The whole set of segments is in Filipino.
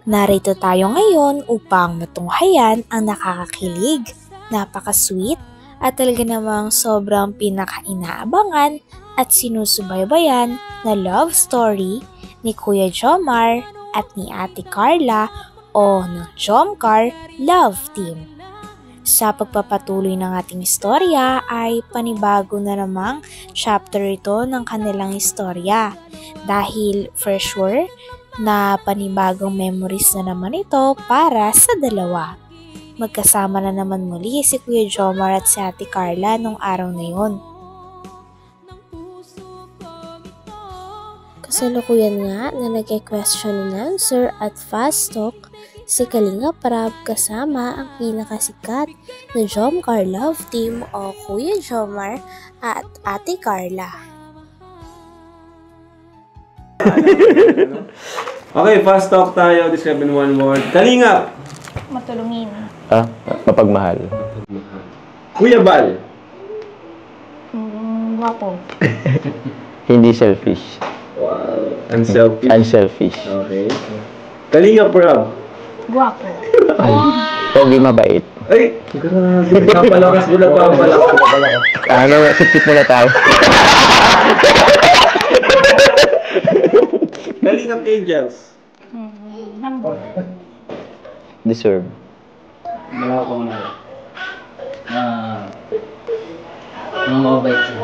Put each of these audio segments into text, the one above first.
Narito tayo ngayon upang matunghayan ang nakakakilig, napaka-sweet at talaga namang sobrang pinaka-inaabangan at sinusubaybayan na love story ni Kuya Jomar at ni Ate Carla o ng Jomcar Love Team. Sa pagpapatuloy ng ating istorya ay panibago na namang chapter ito ng kanilang istorya dahil for sure na panibagong memories na naman ito para sa dalawa. Magkasama na naman muli si Kuya Jomar at si Ate Carla nung araw na yun. Kasalukuyan nga na nag-question and answer at fast talk si Kalinga Prab kasama ang pinakasikat na Jomcar Love Team o Kuya Jomar at Ate Carla. Okay, fast talk tayo. Describe in one word. Kalinga! Matulungin. Mapagmahal. Kuya Bal! Guwapo. Hindi selfish. Wow. Unselfish. Unselfish. Okay. Kalinga Prab! Guwapo. Pogi mabait. Ay! Grabe. Kapalakas mo lang kapalakas. Ano, sipsip muna tayo. Kalingap Angels. Number. Deserve. Wala ko na. Mga mabait siya.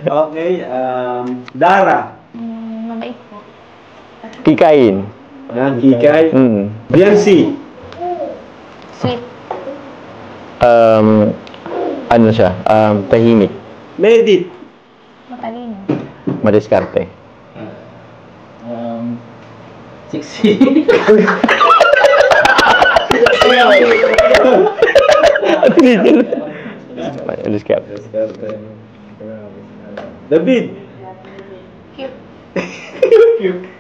Okay, Dara. Mabait po. Kikain. Yan, Kikay. Biancy. Sweet. Ano siya? Tahimik. Medit. Matalino. Madiskarte. Sexy. Madiskarte. David. Cute.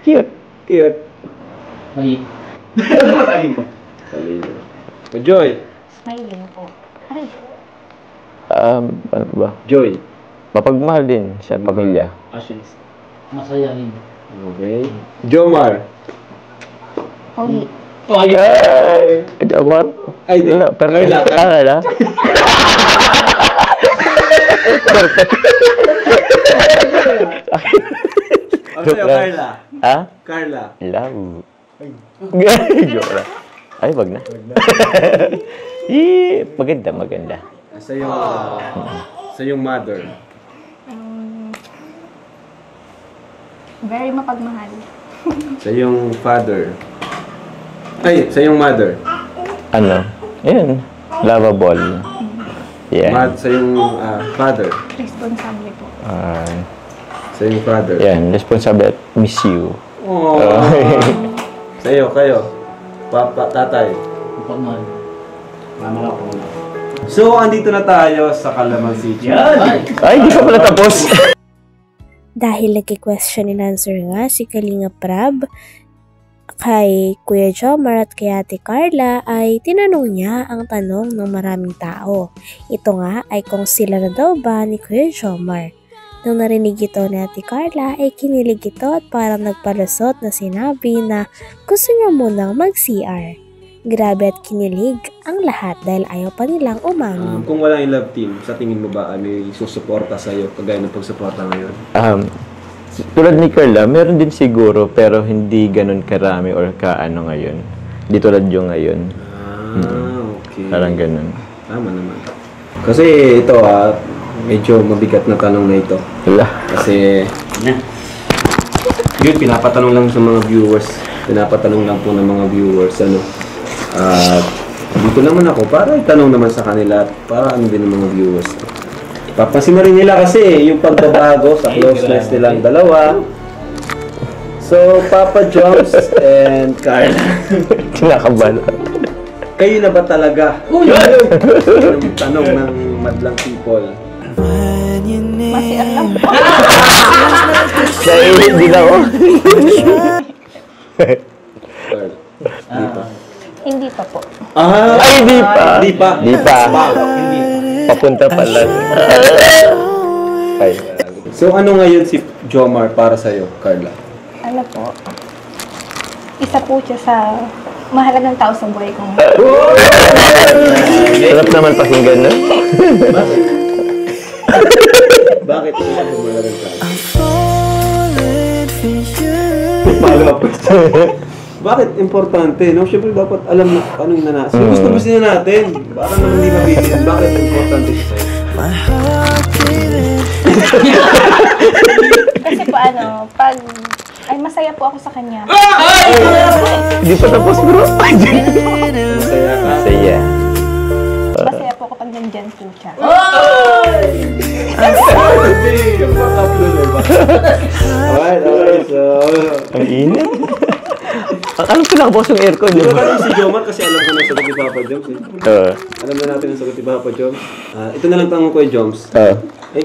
Cute. Cute. May Talino. Joy. Smiling po. Ay. Ano ba? Joy. Mapagmahal din sa pamilya. actually masayahin. Okay. Jomar. Pogi. Ay! Jomar? Ay, di. Wala, perfect. Carla. Perfect. Ano sa'yo, Carla? Ha? Carla. Love. Joke lang. Ay, wag na. Maganda. Sa yung mother. Very mapagmahal. Sa yung father. Ay, sa yung mother. Ano? Yun. Lovable. Yeah. Sa yung father. Responsable po. Sa yung father. Yan. Responsible at miss you. Oh. Sa'yo, kayo. Papa, tatay. Pagmahal. Mama ako. So, andito na tayo sa Calamansi. Ay, di pa pala tapos. Dahil nag-question and answer nga si Kalinga Prab kay Kuya Jomar at kay Ate Carla ay tinanong niya ang tanong ng maraming tao. Ito nga ay kung sila na daw ba ni Kuya Jomar. Nung narinig ito ni Ate Carla ay kinilig ito at parang nagpalusot na sinabi na gusto niya munang mag-CR. Grabe at kinilig ang lahat dahil ayaw pa nilang umamin. Kung wala yung love team, sa tingin mo ba may susuporta sa'yo kagaya ng pagsuporta ngayon? Tulad ni Carla, meron din siguro pero hindi ganun karami or kaano ngayon. Di tulad yung ngayon. Okay. Parang ganun. Tama naman. Kasi ito medyo mabigat na tanong na ito. Wala. Kasi yun, pinapatanong lang sa mga viewers. Pinapatanong lang po ng mga viewers. Dito naman ako para itanong naman sa kanila at para ano din ng mga viewers. Papansin na rin nila kasi yung pagbabago sa closeness nilang dalawa. So, Papa Joms and Carla. Kinakabala. Kayo na ba talaga? Yung tanong ng madlang people. Masiar lang po. Kaya hindi na ako. Carla. Hindi pa po. Ay, di pa. Di pa. Di pa. Hindi. Papunta pa lang. Ay. So ano ngayon si Jomar para sa'yo, Carla? Ano po? Isa po siya sa mahalagang tao sa buhay ko. Sarap naman pakinggan, no? Bakit ito ang bumalaran ka? Bakit importante, no? Siyempre dapat alam na ano yung nanasa. Gusto na natin. Baka naman hindi mabilis. Bakit importante siya sa'yo? Kasi po pag ay masaya po ako sa kanya. Hindi pa tapos, bro. Masaya ka. Saya. Masaya po ako pag nandyan po siya. Alright, so... Ang init. Anong pinakabukas yung aircon, di Di ba ba? tayo si Jomar kasi alam ko na sagot ni Papa Joms eh. Alam na natin ang sagot ni Papa Joms. Ito na lang tanong ko kay Joms.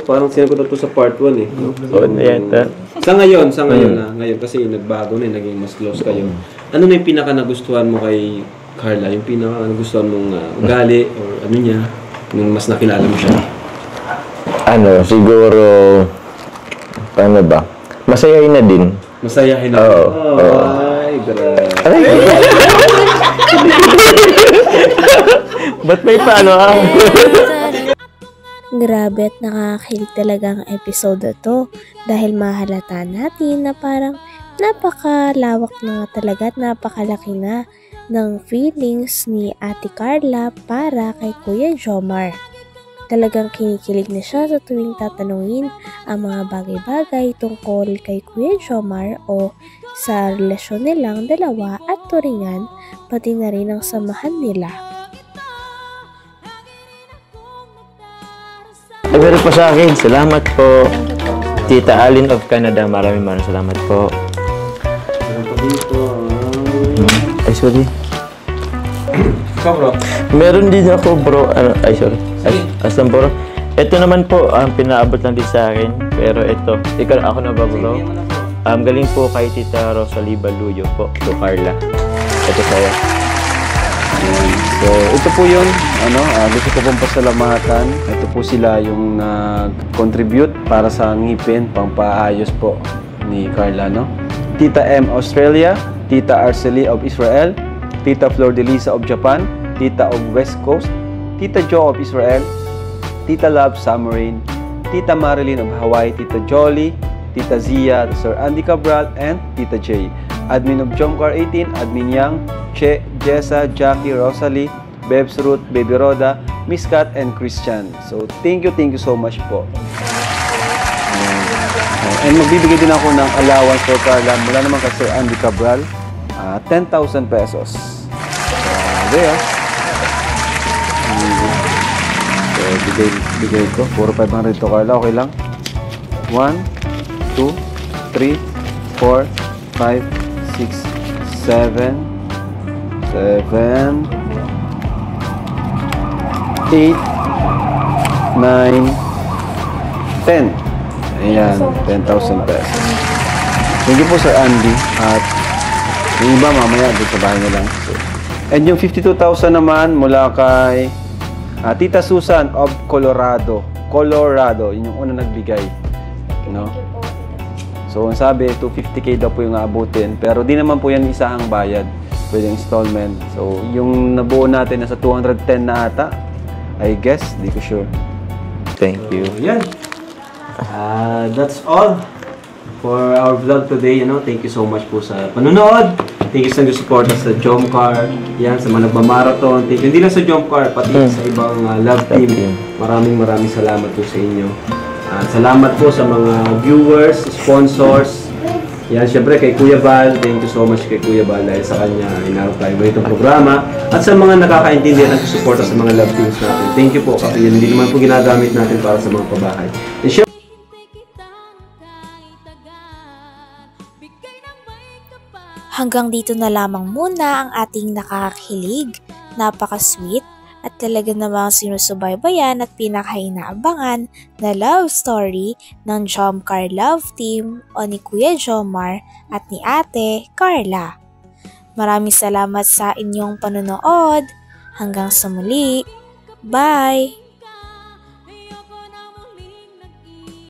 Parang sinagot na ito sa part 1 eh. No? Oo na yata. Sa ngayon na. Ngayon kasi nagbago na, naging mas close kayo. Ano na yung pinaka nagustuhan mo kay Carla? Yung pinaka nagustuhan mong ugali or ano niya? Nung mas nakilala mo siya? Ano, siguro, paano ba? Masayahin na din. Masayahin na. Oo. Ay, grabe. Ba't may paano Grabe at nakakakilig talaga ang episode na to dahil mahalata natin na parang napakalawak na nga talaga at napakalaki na ng feelings ni Ate Carla para kay Kuya Jomar. Talagang kinikilig na siya sa tuwing tatanungin ang mga bagay-bagay tungkol kay Kuya Jomar o sa relasyon nilang dalawa at turingan pati na rin ang samahan nila. Ay, meron pa sa akin. Salamat po. Tita Alin of Canada, maraming salamat po. Meron pa dito. Ay, sorry. Ikaw, bro. Meron din ako, bro. Ay, sorry. Asan, bro? Ito naman po, pinaabot lang din sa akin. Pero ito, ako na ba, bro? Galing po kay Tita Rosalie Baluyo po, to Carla. Ito sa'yo. So, ito po yun. Gusto ko pong pasalamatan. Ito po sila yung nag-contribute para sa ngipin, pampaayos po ni Carla, no? Tita M. Australia, Tita Arceli of Israel, Tita Flor de Lisa of Japan, Tita of West Coast, Tita Jo of Israel, Tita Love Summerrain, Tita Marilyn of Hawaii, Tita Jolly, Tita Zia, Sir Andy Cabral, and Tita J. Admin of Jomcar 18, Admin Yang, Che, Jessa, Jackie, Rosalie, Bebs Ruth, Baby Roda, Miss Kat, and Christian. So, thank you so much po. And magbibigay din ako ng allowance for Carla mula naman kay Sir Andy Cabral, 10,000 pesos. There. So, bigay ko. Puro 500 to, Carla. Okay lang? 1, 2, 3, 4, 5, 6, 7, 8, 9, 10. Ayan, 10,000 pesos. Thank you po, Sir Andy. At yung iba mamaya doon sa bahay nila. So, and yung 52,000 naman mula kay Tita Susan of Colorado. Yun yung una nagbigay. No? So, ang sabi, 250k daw po yung aabutin. Pero di naman po yan isahang bayad. Pwede installment. So, yung nabuo natin nasa 210 na ata. I guess, di ko sure. Thank you. So, yan. That's all for our vlog today. Thank you so much po sa panonood. Thank you sa support sa Jomcar. Yan, sa mga nagmamarathon. Thank you. Hindi lang sa Jomcar, pati sa ibang love team. Maraming salamat po sa inyo. Salamat po sa mga viewers, sponsors. Yan, syempre kay Kuya Val. Thank you so much kay Kuya Val dahil sa kanya inarap tayo itong programa. At sa mga nakakaintindihan at suporta sa mga love teams natin. Thank you po. Kasi yun hindi naman po ginagamit natin para sa mga pabahay. And syempre, Hanggang dito na lamang muna ang ating nakakakilig, napaka-sweet at talaga namang sinusubaybayan at pinakainaabangan na love story ng Jomcar Love Team o ni Kuya Jomar at ni Ate Carla. Maraming salamat sa inyong panonood. Hanggang sa muli. Bye!